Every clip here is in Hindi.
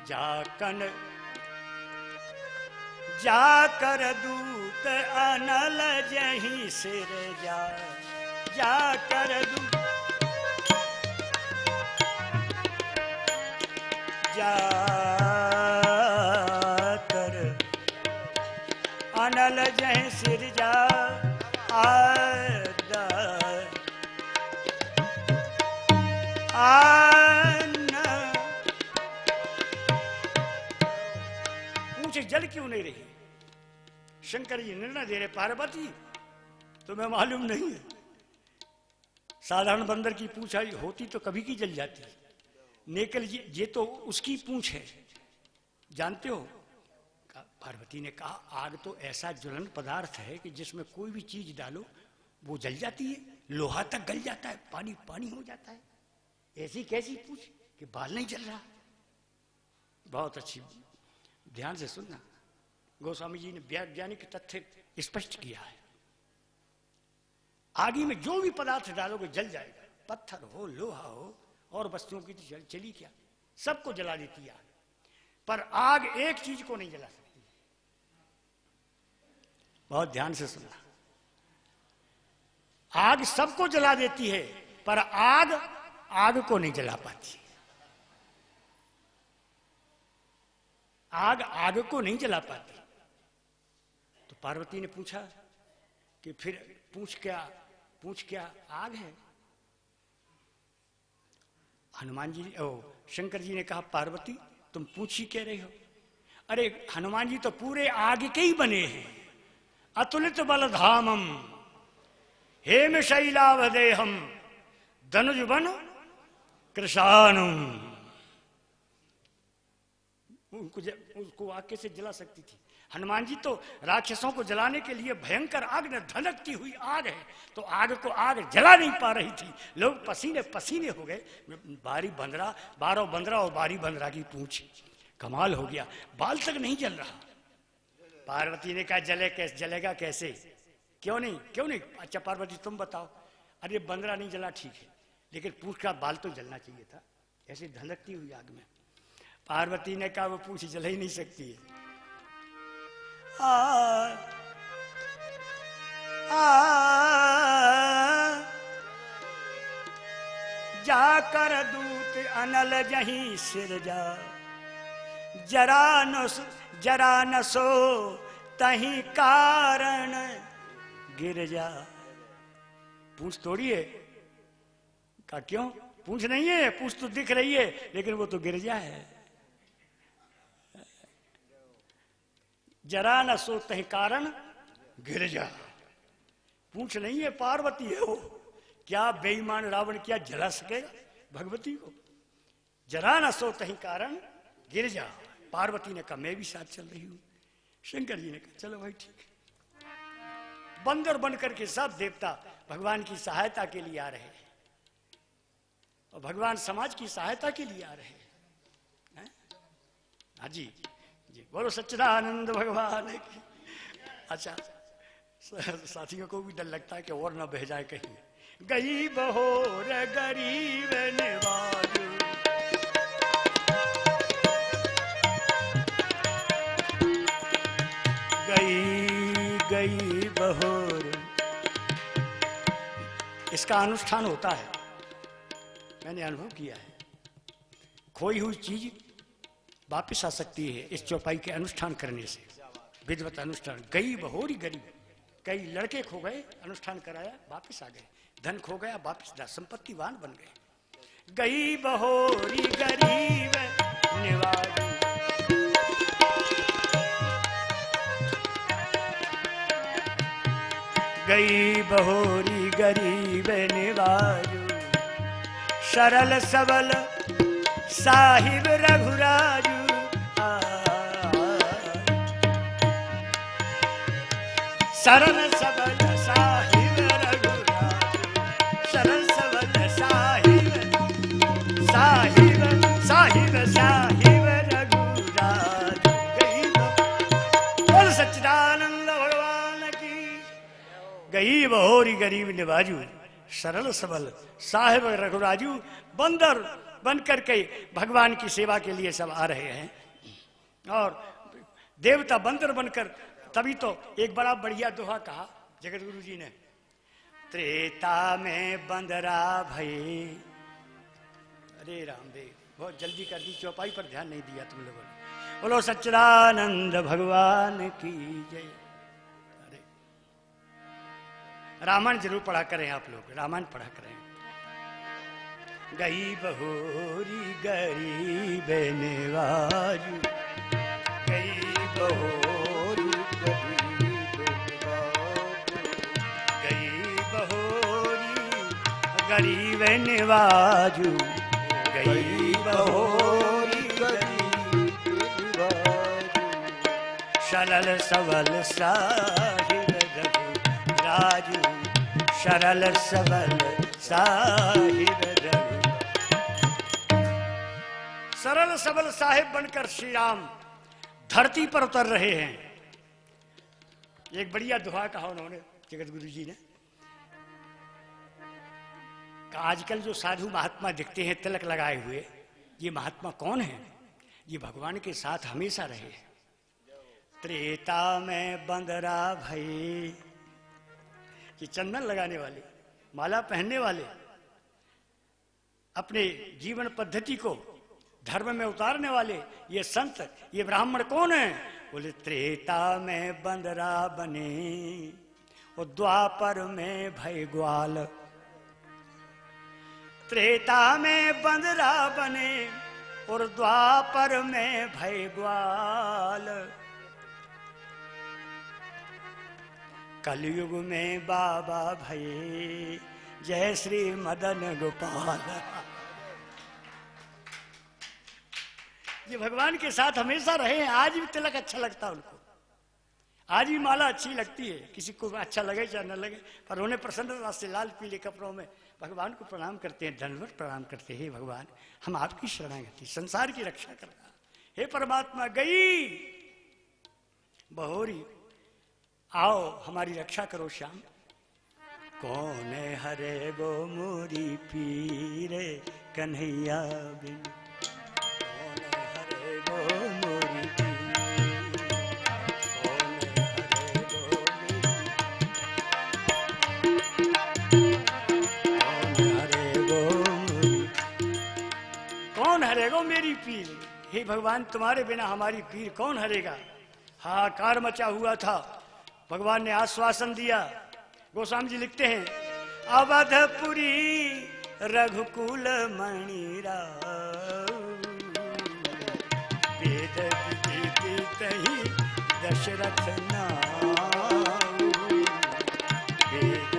जाकन जाकर दूत अनल जहीं सिर जा, जाकर दूत जाकर अनल जहीं सिर जा, पूछे जल क्यों नहीं रही? शंकर जी निर्णय दे रहे, पार्वती तुम्हें मालूम नहीं है, साधारण बंदर की पूंछ होती तो कभी की जल जाती, नेकल ये तो उसकी पूंछ है, जानते हो? पार्वती ने कहा आग तो ऐसा ज्वलन पदार्थ है कि जिसमें कोई भी चीज डालो वो जल जाती है, लोहा तक गल जाता है, पानी पानी हो जाता है, ऐसी कैसी पूछ कि बाल नहीं जल रहा। बहुत अच्छी, ध्यान से सुनना, गोस्वामी जी ने वैज्ञानिक तथ्य स्पष्ट किया है। आग में जो भी पदार्थ डालोगे जल जाएगा, पत्थर हो लोहा हो और वस्तुओं की तो चली क्या, सबको जला देती है, पर आग एक चीज को नहीं जला सकती। बहुत ध्यान से सुनना, आग सबको जला देती है पर आग आग को नहीं जला पाती। आग आग को नहीं जला पाती। तो पार्वती ने पूछा कि फिर पूछ क्या आग है? हनुमान जी शंकर जी ने कहा पार्वती तुम पूछ ही कह रहे हो? अरे हनुमान जी तो पूरे आग के ही बने हैं। अतुलित बलधामम हेम शैलावदेहम धनुज बन कृशानुम। उसको आग कैसे जला सकती थी? हनुमान जी तो राक्षसों को जलाने के लिए भयंकर आग ने धधकती हुई आग है, तो आग को आग जला नहीं पा रही थी। लोग पसीने पसीने हो गए। बारी बंदरा, 12 बंदरा और बारी बंदरा की पूंछ, कमाल हो गया, बाल तक नहीं जल रहा। पार्वती ने कहा जलेगा कैसे? क्यों नहीं? अच्छा पार्वती तुम बताओ। अरे बंदरा नहीं जला ठीक है, लेकिन पूंछ का बाल तो जलना चाहिए था, ऐसे धधकती हुई आग में। पार्वती ने कहा वो पूंछ जल ही नहीं सकती है। जाकर दूत अनल जहीं सिर जा, जरा न सो तहीं कारण गिर जा। पूंछ तोड़ी है? का क्यों? पूंछ नहीं है, पूंछ तो दिख रही है, लेकिन वो तो गिरजा है। जरा न सो तहीं कारण गिरजा। पूंछ नहीं है, पार्वती है वो। क्या बेईमान रावण क्या जला सकेगा भगवती को? जरा न सो तहीं कारण गिरजा। पार्वती ने कहा मैं भी साथ चल रही हूं। शंकर जी ने कहा चलो भाई ठीक है। बंदर बनकर के सब देवता भगवान की सहायता के लिए आ रहे हैं, और भगवान समाज की सहायता के लिए आ रहे हैं। हाँ जी बोलो सच्चिदानंद भगवान की। अच्छा साथियों को भी डर लगता है कि और ना बह जाए कहीं। गई बहोर गरीब निवाज, गई बहोर। इसका अनुष्ठान होता है, मैंने अनुभव किया है। खोई हुई चीज वापिस आ सकती है इस चौपाई के अनुष्ठान करने से। विधिवत अनुष्ठान। गई बहोरी गरीब, कई लड़के खो गए, अनुष्ठान कराया वापिस आ गए, धन खो गया वापिस संपत्तिवान बन गए। गई बहोरी गरीब निवाज, गई बहोरी गरीब निवाजू। सरल सबल साहिब रघुराजू, सरल सबल साहिब रघुराजू, सरल सबल साहिब रघुराजू। बोल सच्चिदानंद भगवान की। गई बहोरी गरीब निवाजू, सरल सबल साहिब रघुराजू। बंदर बन करके भगवान की सेवा के लिए सब आ रहे हैं। और देवता बंदर बनकर, तभी तो एक बड़ा बढ़िया दोहा कहा जगत गुरु जी ने, त्रेता में बंदरा भई। अरे रामदेव, बहुत जल्दी कर दी, चौपाई पर ध्यान नहीं दिया तुम लोगों ने। बोलो सच्चिदानंद भगवान की जय। अरे रामायण जरूर पढ़ा करें आप लोग, रामायण पढ़ा करें। गई बहोरी गरीब निवाजू, गई बहोरी गरीब निवाजू, गई बहोरी गरीब निवाजू, गई बहोरी गरीब निवाजू, सरल सबल साहिब राजू, सरल सबल साहिब रघु। सरल सबल साहिब बनकर श्री राम धरती पर उतर रहे हैं। एक बढ़िया दुआ कहा उन्होंने जगत गुरु जी ने, आजकल जो साधु महात्मा दिखते हैं तिलक लगाए हुए, ये महात्मा कौन है? ये भगवान के साथ हमेशा रहे। त्रेता में बंदरा भई, ये चंदन लगाने वाले, माला पहनने वाले, अपने जीवन पद्धति को धर्म में उतारने वाले ये संत, ये ब्राह्मण कौन है? बोले त्रेता में बंदरा बने और द्वापर में भय ग्वाल। त्रेता में बंदरा बने और द्वापर में भय ग्वाल। कलयुग में बाबा भये जय श्री मदन गोपाल। ये भगवान के साथ हमेशा रहे हैं। आज भी तिलक अच्छा लगता है उनको, आज भी माला अच्छी लगती है, किसी को अच्छा लगे चाहे न लगे, पर उन्हें प्रसन्नता से लाल पीले कपड़ों में भगवान को प्रणाम करते हैं, दंडवत प्रणाम करते हैं। भगवान हम आपकी शरणागति, संसार की रक्षा करना, हे परमात्मा गई बहोरी, आओ हमारी रक्षा करो श्याम। कौन हरे गो मोरी पीरे कन्हैया बिन, कौन हरे गो मोरी पीर, कौन हरे गो मेरी, कौन हरेगो मेरी पीर। हे भगवान तुम्हारे बिना हमारी पीर कौन हरेगा। हाहाकार मचा हुआ था, भगवान ने आश्वासन दिया। गोस्वामी जी लिखते हैं, अवधपुरी रघुकुल मणिरा, वेद विदित तहि दशरथ नाऊ, वेद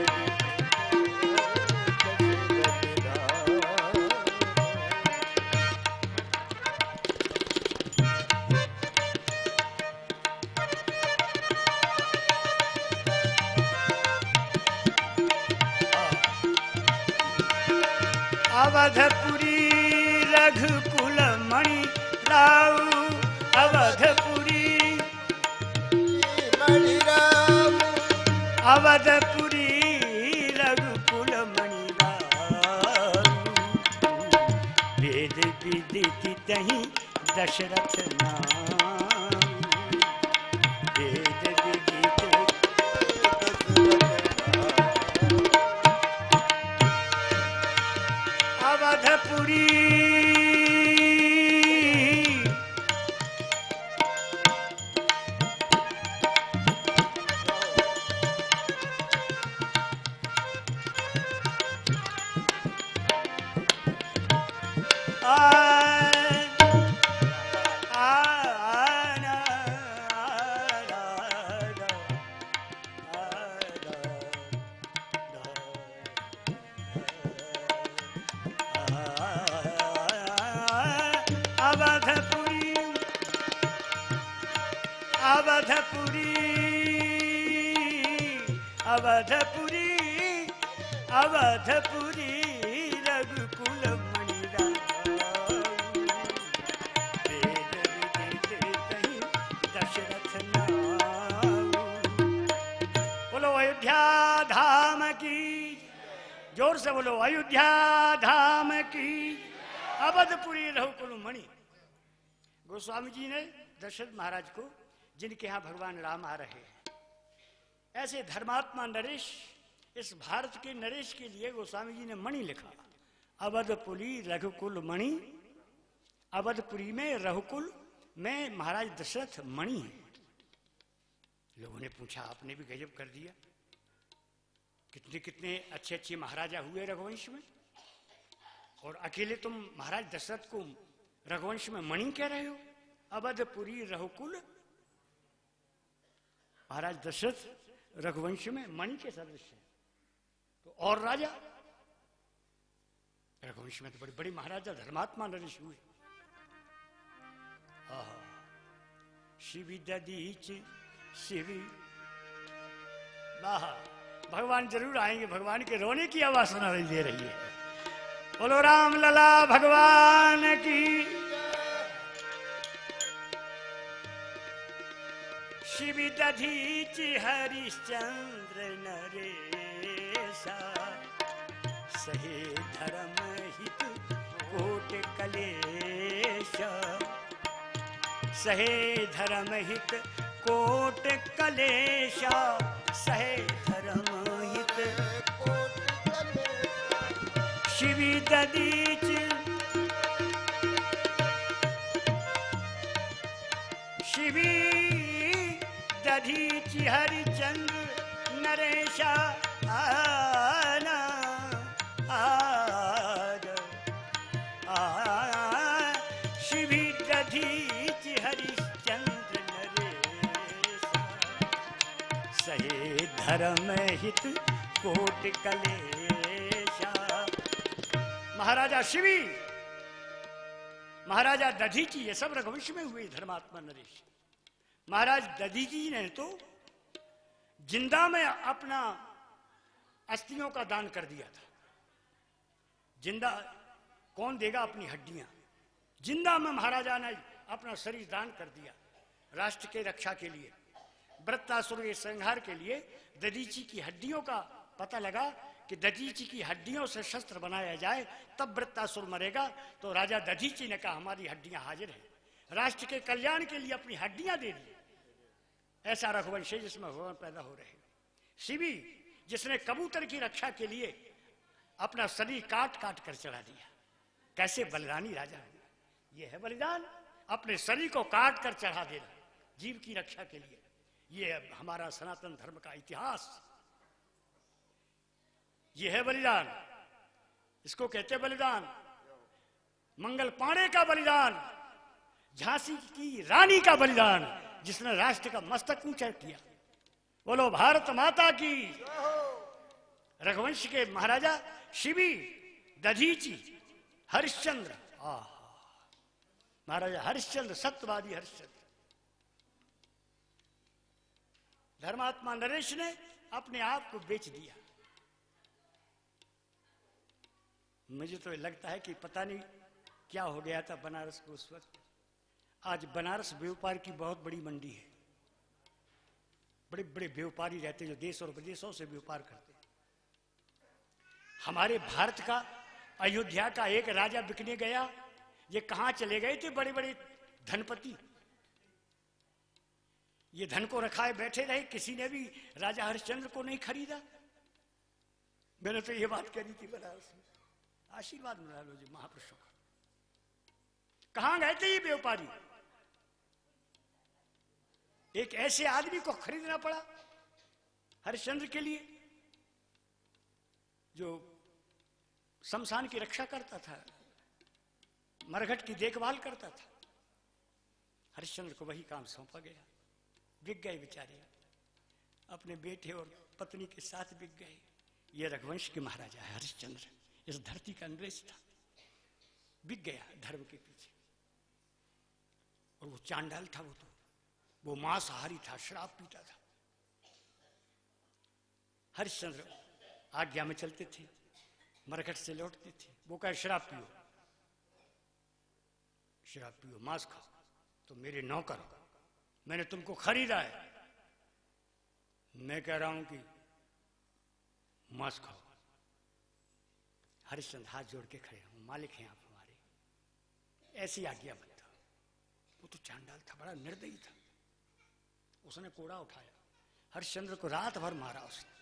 अवधपुरी रघुकुल मणि राऊ, अवधपुरी मणि राऊ, अवधपुरी रघुकुल मणि राऊ, वेद विदित तहि दशरथ नाऊ, वेद विदित अवधपुरी। अवधपुरी अवधपुरी अवधपुरी रघुकुल मणि राऊ, वेद विदित तहि दशरथ नाऊ। बोलो अयोध्या धाम की, जोर से बोलो अयोध्या धाम की। अवधपुरी रघुकुल मणि। गोस्वामी जी ने दशरथ महाराज को, जिनके यहां भगवान राम आ रहे हैं, ऐसे धर्मात्मा नरेश, इस भारत के नरेश के लिए गोस्वामी जी ने मणि लिखा, अवधपुरी रघुकुल मणि। अवधपुरी में, रघुकुल में महाराज दशरथ मणि है। लोगों ने पूछा, आपने भी गजब कर दिया, कितने कितने अच्छे अच्छे महाराजा हुए रघुवंश में, और अकेले तुम महाराज दशरथ को रघुवंश में मणि कह रहे हो। अवधपुरी रघुकुल, महाराज दशरथ रघुवंश में मणि के सदृश है। तो और राजा रघुवंश में तो बड़े बड़े महाराजा धर्मात्मा नरेश हुए। शिवी ददीच शिवी, वाह, भगवान जरूर आएंगे। भगवान के रोने की आवाज सुनाई दे रही है। बोलो राम लला भगवान की। शिवी दधीच हरिश्चंद्र नरेशा, सहे धर्म हित कोट कलेश, सहे धर्म हित कोट कलेशा, सहे धर्म हित कोट कलेशा। शिवी ददीच शिवी दधीच हरिचंद्र नरेशा, आना आद शिवी दधीच हरिश्चंद्र नरेशा, सहे धर्म हित कोट कलेशा। महाराजा शिवी, महाराजा दधीची, ये सब रघुवंश में हुए धर्मात्मा नरेश। महाराज दधीची ने तो जिंदा में अपना अस्थियों का दान कर दिया था। जिंदा कौन देगा अपनी हड्डियां? जिंदा में महाराजा ने अपना शरीर दान कर दिया राष्ट्र के रक्षा के लिए। वृत्तासुर के संहार के लिए दधीची की हड्डियों का पता लगा कि दधीची की हड्डियों से शस्त्र बनाया जाए तब वृत्तासुर मरेगा। तो राजा दधीची ने कहा, हमारी हड्डियां हाजिर हैं, राष्ट्र के कल्याण के लिए अपनी हड्डियां दे दी। ऐसा रघुवंश है जिसमें भगवान पैदा हो रहे। शिवी, जिसने कबूतर की रक्षा के लिए अपना शरीर काट काट कर चढ़ा दिया। कैसे बलिदानी राजा है। ये है बलिदान, अपने शरीर को काट कर चढ़ा देना जीव की रक्षा के लिए। ये है हमारा सनातन धर्म का इतिहास। ये है बलिदान, इसको कहते बलिदान। मंगल पांडे का बलिदान, झांसी की रानी का बलिदान, जिसने राष्ट्र का मस्तक ऊंचा किया। बोलो भारत माता की। रघुवंश के महाराजा शिवी, दधीची, हरिश्चंद्र, महाराजा हरिश्चंद्र, सत्यवादी हरिश्चंद्र। धर्मात्मा नरेश ने अपने आप को बेच दिया। मुझे तो लगता है कि पता नहीं क्या हो गया था बनारस को उस वक्त। आज बनारस व्यापार की बहुत बड़ी मंडी है। बड़े बड़े व्यापारी रहते जो देश और विदेशों से व्यापार करते। हमारे भारत का, अयोध्या का एक राजा बिकने गया। ये कहां चले गए थे बड़े बड़े धनपति। ये धन को रखाए बैठे रहे, किसी ने भी राजा हरिश्चंद्र को नहीं खरीदा। मैंने तो ये बात करी थी बनारस में। आशीर्वाद मिला लो जी महापुरुषों का। कहां गए थे ये व्यापारी? एक ऐसे आदमी को खरीदना पड़ा हरिश्चंद्र के लिए, जो शमशान की रक्षा करता था, मरघट की देखभाल करता था। हरिश्चंद्र को वही काम सौंपा गया। बिक गए बेचारे, अपने बेटे और पत्नी के साथ बिक गए। ये रघुवंश के महाराजा है हरिश्चंद्र, इस धरती का अंग्रेज था। बिक गया धर्म के पीछे। और वो चांडाल था, वो मांसाहारी था, शराब पीता था। हरिश्चंद्र आज्ञा में चलते थे, मरघट से लौटते थे, वो कहे शराब पियो, शराब पियो, मांस खाओ। तो मेरे नौकर, मैंने तुमको खरीदा है, मैं कह रहा हूं कि मांस खाओ। हरिश्चंद्र हाथ जोड़ के खड़े, हूं मालिक हैं आप हमारे, ऐसी आज्ञा मत दो। वो तो चांडाल था, बड़ा निर्दयी था, उसने कोड़ा उठाया, हरिश्चंद्र को रात भर मारा उसने।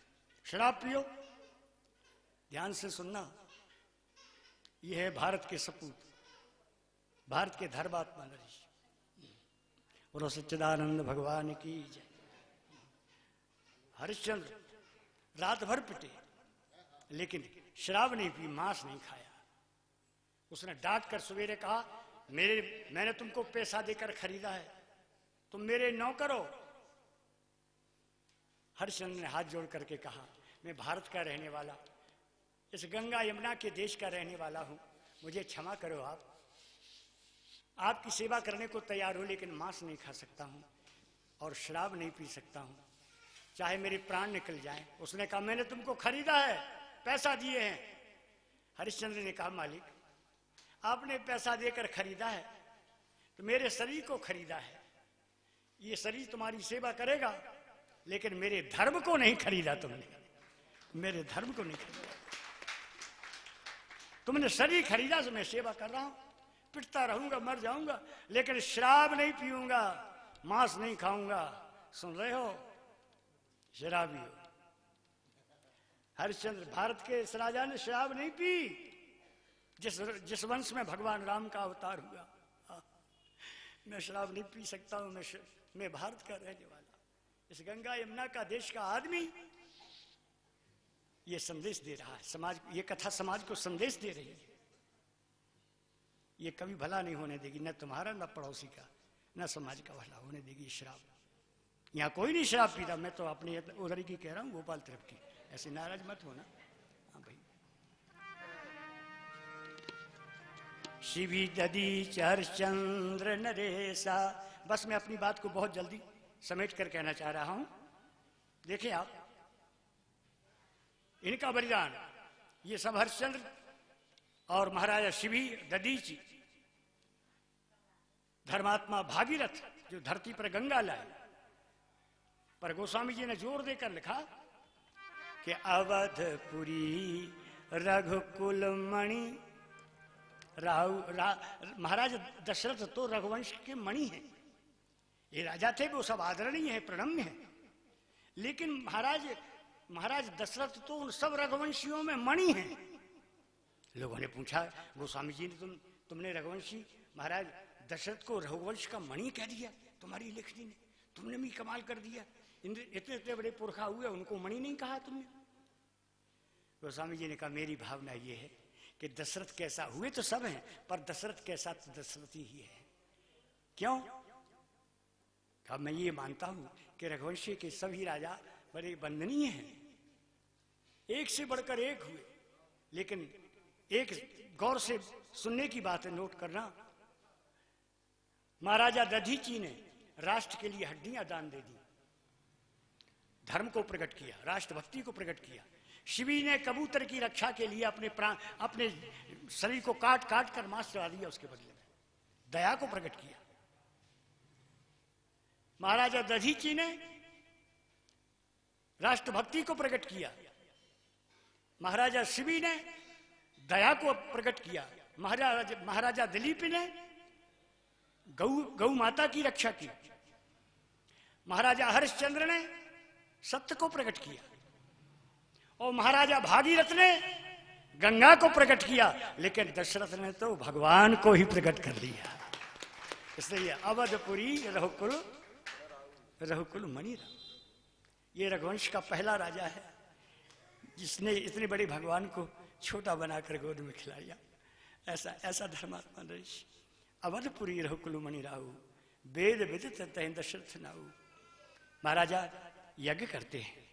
शराब पियो, ध्यान से सुनना, यह है भारत के सपूत, भारत के धर्मात्मा नरेश। बोलो सच्चिदानंद भगवान की जय। हरिश्चंद्र रात भर पिटे, लेकिन शराब नहीं पी, मांस नहीं खाया। उसने डांट कर सवेरे कहा, मैंने तुमको पैसा देकर खरीदा है, तुम मेरे नौकर हो। हरिश्चंद्र ने हाथ जोड़ करके कहा, मैं भारत का रहने वाला, इस गंगा यमुना के देश का रहने वाला हूं, मुझे क्षमा करो, आप आपकी सेवा करने को तैयार हूं, लेकिन मांस नहीं खा सकता हूं और शराब नहीं पी सकता हूं, चाहे मेरे प्राण निकल जाएं। उसने कहा, मैंने तुमको खरीदा है, पैसा दिए हैं। हरिश्चंद्र ने कहा, मालिक आपने पैसा देकर खरीदा है तो मेरे शरीर को खरीदा है, ये शरीर तुम्हारी सेवा करेगा, लेकिन मेरे धर्म को नहीं खरीदा तुमने, मेरे धर्म को नहीं खरीदा। तुमने शरीर खरीदा तो मैं सेवा कर रहा हूं, पिटता रहूंगा, मर जाऊंगा, लेकिन शराब नहीं पीऊंगा, मांस नहीं खाऊंगा। सुन रहे हो, शराबी हो। हरिश्चंद्र भारत के इस राजा ने शराब नहीं पी, जिस वंश में भगवान राम का अवतार हुआ। मैं शराब नहीं पी सकता हूं, मैं भारत का रहने वाला, इस गंगा यमुना का देश का आदमी। ये संदेश दे रहा है समाज, ये कथा समाज को संदेश दे रही है। ये कभी भला नहीं होने देगी, न तुम्हारा न पड़ोसी का, न समाज का भला होने देगी शराब। यहाँ कोई नहीं शराब पीता, मैं तो अपनी उधर की कह रहा हूँ, गोपाल तरफ की, ऐसे नाराज मत होना। हाँ भाई। शिवी ददी हरिश्चंद्र नरेशा। बस मैं अपनी बात को बहुत जल्दी समेट कर कहना चाह रहा हूं। देखिए आप, इनका बलिदान, ये सब हरिश्चंद्र और महाराजा शिवी दधीची, धर्मात्मा भागीरथ जो धरती पर गंगा लाए। पर गोस्वामी जी ने जोर देकर लिखा कि अवधपुरी रघुकुल मणि महाराज दशरथ तो रघुवंश के मणि हैं, ये राजा थे, वो सब आदरणीय है, प्रणम्य है, लेकिन महाराज दशरथ तो उन सब रघुवंशियों में मणि हैं। लोगों ने पूछा, गोस्वामी जी ने तुमने रघुवंशी महाराज दशरथ को रघुवंश का मणि कह दिया तुम्हारी लेखनी ने, तुमने भी कमाल कर दिया, इतने इतने बड़े पुरखा हुए, उनको मणि नहीं कहा तुमने। गोस्वामी जी ने कहा, मेरी भावना ये है कि दशरथ कैसा, हुए तो सब हैं, पर दशरथ कैसा तो दशरथ ही है। क्यों? कहा, मैं ये मानता हूं कि रघुवंशी के सभी राजा बड़े वंदनीय हैं, एक से बढ़कर एक हुए, लेकिन एक गौर से सुनने की बात है, नोट करना, महाराजा दधीची ने राष्ट्र के लिए हड्डियां दान दे दी, धर्म को प्रकट किया, राष्ट्रभक्ति को प्रकट किया। शिवी ने कबूतर की रक्षा के लिए अपने शरीर को काट काट कर मांस चढ़ा दिया, उसके बदले में दया को प्रकट किया। महाराजा दधीची ने राष्ट्रभक्ति को प्रकट किया, महाराजा शिवी ने दया को प्रकट किया, महाराजा दिलीप ने गौ माता की रक्षा की, महाराजा हरिश्चंद्र ने सत्य को प्रकट किया, और महाराजा भागीरथ ने गंगा को प्रकट किया, लेकिन दशरथ ने तो भगवान को ही प्रकट कर दिया। इसलिए अवधपुरी रघुकुल मणि, ये रघुवंश का पहला राजा है जिसने इतने बड़े भगवान को छोटा बनाकर गोद में खिलाया। ऐसा धर्मात्मा नरेश। अवधपुरी रघुकुल मणि राहु, वेद विदित तहि दशरथ नाहु। महाराजा यज्ञ करते हैं,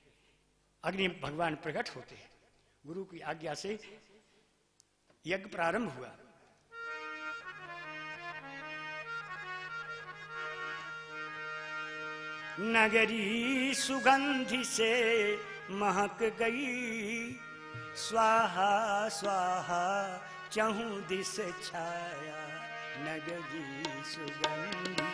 अग्नि भगवान प्रकट होते हैं, गुरु की आज्ञा से यज्ञ प्रारंभ हुआ। नगरी सुगंधि से महक गई, स्वाहा स्वाहा चहु दिस छाया, नगरी सुगंधि।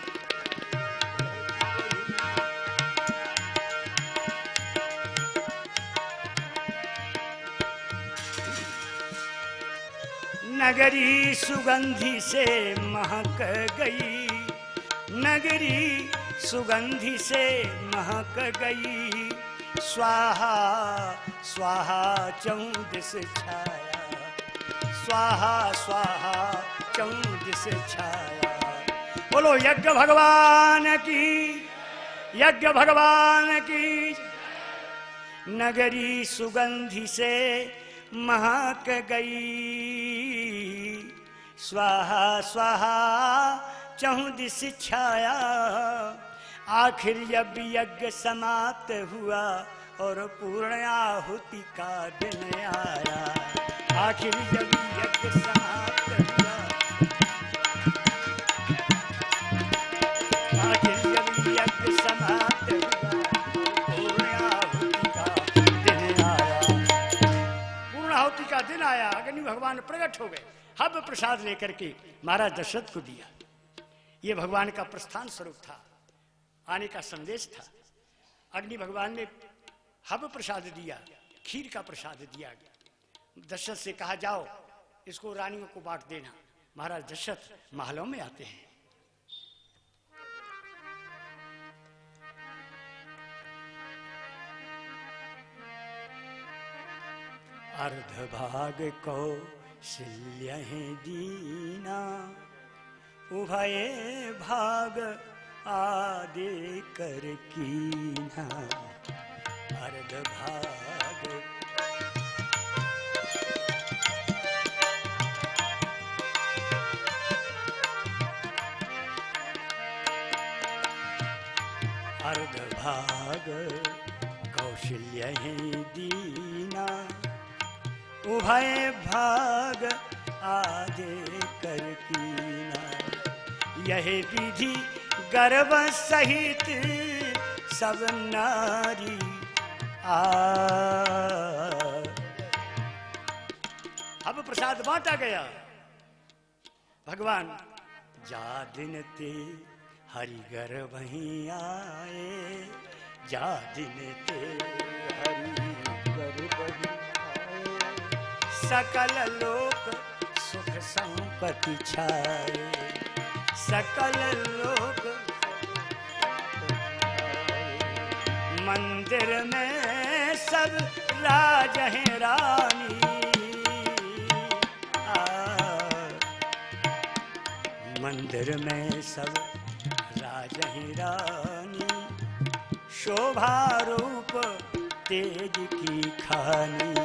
नगरी सुगंधि से महक गई, नगरी सुगंधि से महक गई, स्वाहा स्वाहा चौदिस छाया, स्वाहा स्वाहा चौदिस छाया। बोलो यज्ञ भगवान की, यज्ञ भगवान की। नगरी सुगंधि से महक गई, स्वाहा स्वाहा चौदिस छाया। आखिर जब यज्ञ समाप्त हुआ और पूर्ण आहुति का दिन आया, आखिर जब यज्ञ समाप्त हुआ, आखिर जब यज्ञ समाप्त हुआ, पूर्ण आहुति का दिन आया, पूर्ण आहुति का दिन आया। अग्नि भगवान प्रकट हो गए, हब प्रसाद लेकर के महाराज दशरथ को दिया। ये भगवान का प्रस्थान स्वरूप था, आने का संदेश था। अग्नि भगवान ने हब प्रसाद दिया, खीर का प्रसाद दिया। दशरथ से कहा जाओ इसको रानियों को बांट देना। महाराज दशरथ महलों में आते हैं। अर्धभाग कौशल्य दीना, उभय भाग आदे कर कीना। अर्धभाग अर्धभाग कौशल्य दीना, उभय भाग आदे कर कीना। यह विधि गर्भ सहित सब नारी अब प्रसाद बांटा गया। भगवान जा दिन ते हरि गर्भ वहीं आए, जा दिन ते हरि गर्भ वहीं आए। सकल लोक सुख संपत्ति छाए, सकल लोक मंदिर में सब राज हैं रानी। मंदिर में सब राज हैं रानी, शोभा रूप तेज की खानी।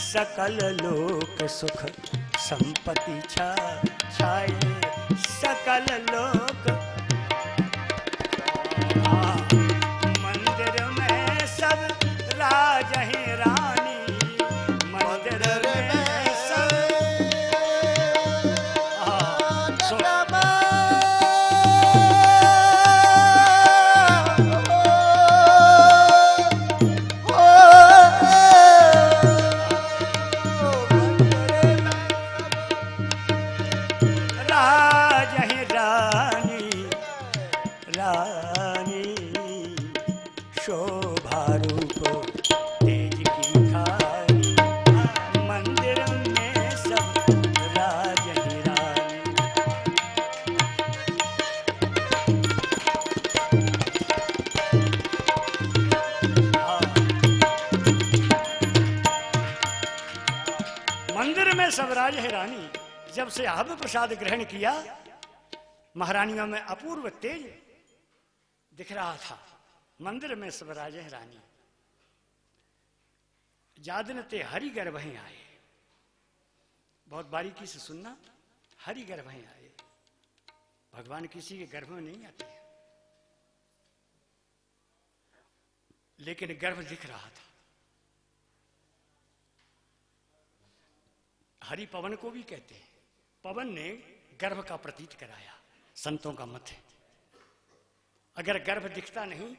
सकल लोक सुख संपत्ति छाए, सकल लोक मंदिर में सब राज हैं रानी। मंदिर में सब सब राज है रानी। जब से हब प्रसाद ग्रहण किया, महारानियों में अपूर्व तेज दिख रहा था। मंदिर में सब राज है रानी, जादन ते हरि गर्भ हैं आए। बहुत बारीकी से सुनना, हरि गर्भ हैं आए। भगवान किसी के गर्भ में नहीं आते, लेकिन गर्भ दिख रहा था। हरि पवन को भी कहते हैं। पवन ने गर्भ का प्रतीत कराया, संतों का मत है। अगर गर्भ दिखता नहीं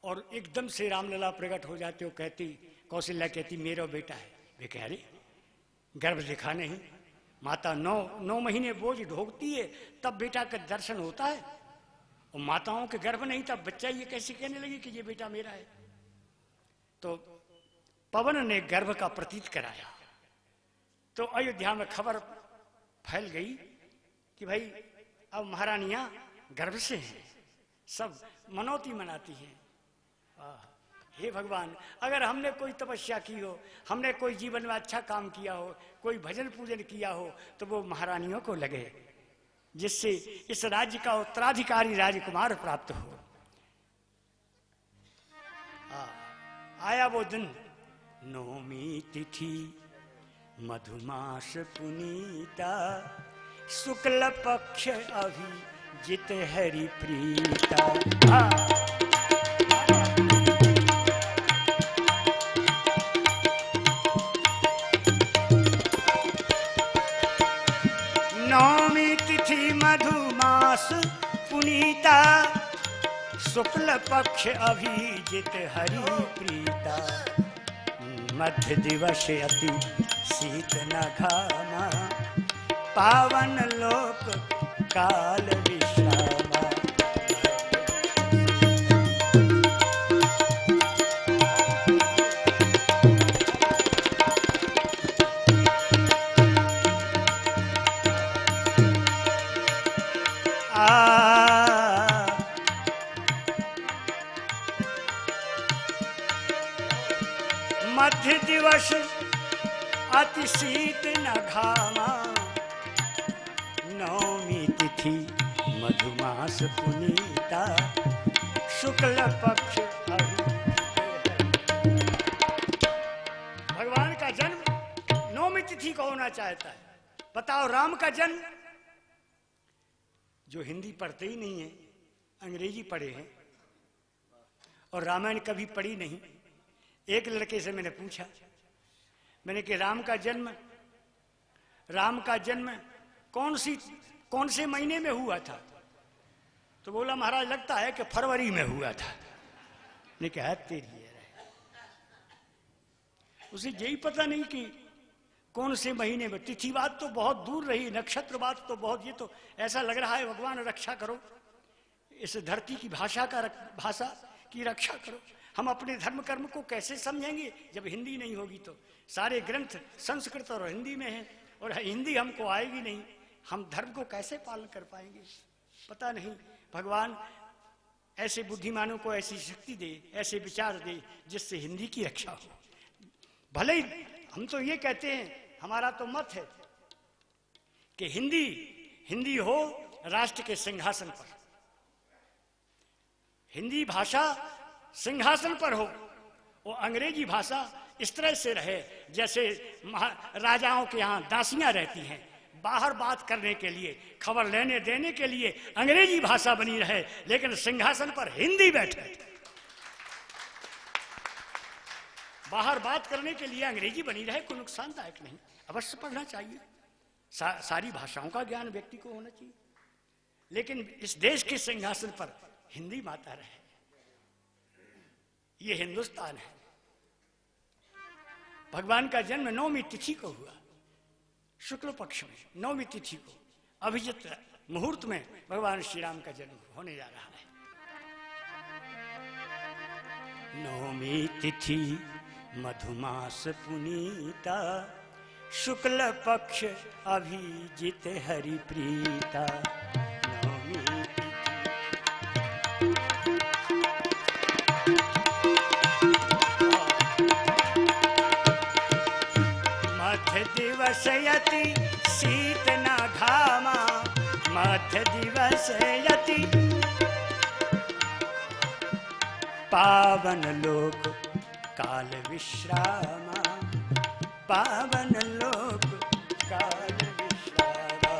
और एकदम से रामलला प्रकट हो जाते हो, कहती कौशल्या कहती मेरा बेटा है। वे कह रहे गर्भ दिखा नहीं, माता 9 महीने बोझ ढोकती है तब बेटा का दर्शन होता है, और माताओं के गर्भ नहीं तब बच्चा ये कैसे कहने लगी कि ये बेटा मेरा है। तो पवन ने गर्भ का प्रतीत कराया तो अयोध्या में खबर फैल गई कि भाई अब महारानियां गर्भ से हैं, सब मनौती मनाती हैं। हे भगवान, अगर हमने कोई तपस्या की हो, हमने कोई जीवन में अच्छा काम किया हो, कोई भजन पूजन किया हो, तो वो महारानियों को लगे, जिससे इस राज्य का उत्तराधिकारी राजकुमार प्राप्त हो। आया वो दिन, नौमी तिथि मधुमास पुनीता, शुक्ल पक्ष अभिजित हरि प्रीता। नौमी तिथि मधुमास पुनीता, शुक्ल पक्ष अभिजित हरि प्रीता, मध्य दिवस अति शीत न घामा, पावन लोक काल विश्रामा। मध्य दिवस अति शीत न घामा, नौमी तिथि मधुमास पुनीता, शुक्ल पक्ष। भगवान का जन्म नौमी तिथि को होना चाहता है। बताओ, राम का जन्म, जो हिंदी पढ़ते ही नहीं है, अंग्रेजी पढ़े हैं और रामायण कभी पढ़ी नहीं। एक लड़के से मैंने पूछा, मैंने कि राम का जन्म कौन से महीने में हुआ था? तो बोला महाराज लगता है कि फरवरी में हुआ था। ने कहा तेरी उसे यही पता नहीं कि कौन से महीने में। तिथि बात तो बहुत दूर रही, नक्षत्र बात तो बहुत, ये तो ऐसा लग रहा है भगवान रक्षा करो, इस धरती की भाषा की रक्षा करो। हम अपने धर्म कर्म को कैसे समझेंगे जब हिंदी नहीं होगी? तो सारे ग्रंथ संस्कृत और हिंदी में हैं और हिंदी हमको आएगी नहीं, हम धर्म को कैसे पालन कर पाएंगे? पता नहीं। भगवान ऐसे बुद्धिमानों को ऐसी शक्ति दे, ऐसे विचार दे जिससे हिंदी की रक्षा हो। भले ही हम तो ये कहते हैं, हमारा तो मत है कि हिंदी हो राष्ट्र के सिंहासन पर, हिंदी भाषा सिंहासन पर हो, और अंग्रेजी भाषा इस तरह से रहे जैसे राजाओं के यहाँ दासियां रहती हैं। बाहर बात करने के लिए, खबर लेने देने के लिए अंग्रेजी भाषा बनी रहे, लेकिन सिंहासन पर हिंदी बैठे। बाहर बात करने के लिए अंग्रेजी बनी रहे, कोई नुकसानदायक नहीं, अवश्य पढ़ना चाहिए। सारी भाषाओं का ज्ञान व्यक्ति को होना चाहिए, लेकिन इस देश के सिंहासन पर हिंदी माता रहे। ये हिंदुस्तान है। भगवान का जन्म नौमी तिथि को हुआ, शुक्ल पक्ष में नौमी तिथि को, अभिजित मुहूर्त में भगवान श्री राम का जन्म होने जा रहा है। नौमी तिथि मधुमास पुनीता, शुक्ल पक्ष अभिजित हरि प्रीता। दिवसयति शीत न घामा, मध्य दिवसयति पावन लोक काल विश्रामा, पावन लोक काल विश्रामा।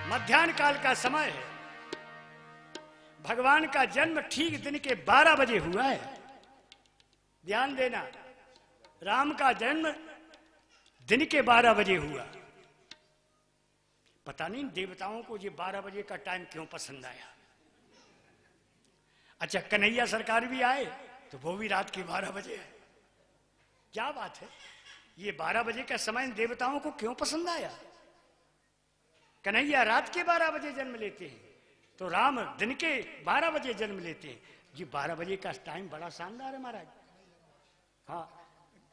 मध्याह्न काल का समय है। भगवान का जन्म ठीक दिन के 12 बजे हुआ है। ध्यान देना, राम का जन्म दिन के 12 बजे हुआ। पता नहीं देवताओं को ये 12 बजे का टाइम क्यों पसंद आया। अच्छा, कन्हैया सरकार भी आए तो वो भी रात के 12 बजे है। क्या बात है, ये 12 बजे का समय देवताओं को क्यों पसंद आया? कन्हैया रात के 12 बजे जन्म लेते हैं तो राम दिन के 12 बजे जन्म लेते हैं। जी 12 बजे का टाइम बड़ा शानदार है महाराज। हाँ,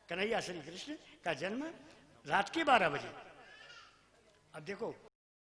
कन्हैया श्री कृष्ण का जन्म रात के 12 बजे। अब देखो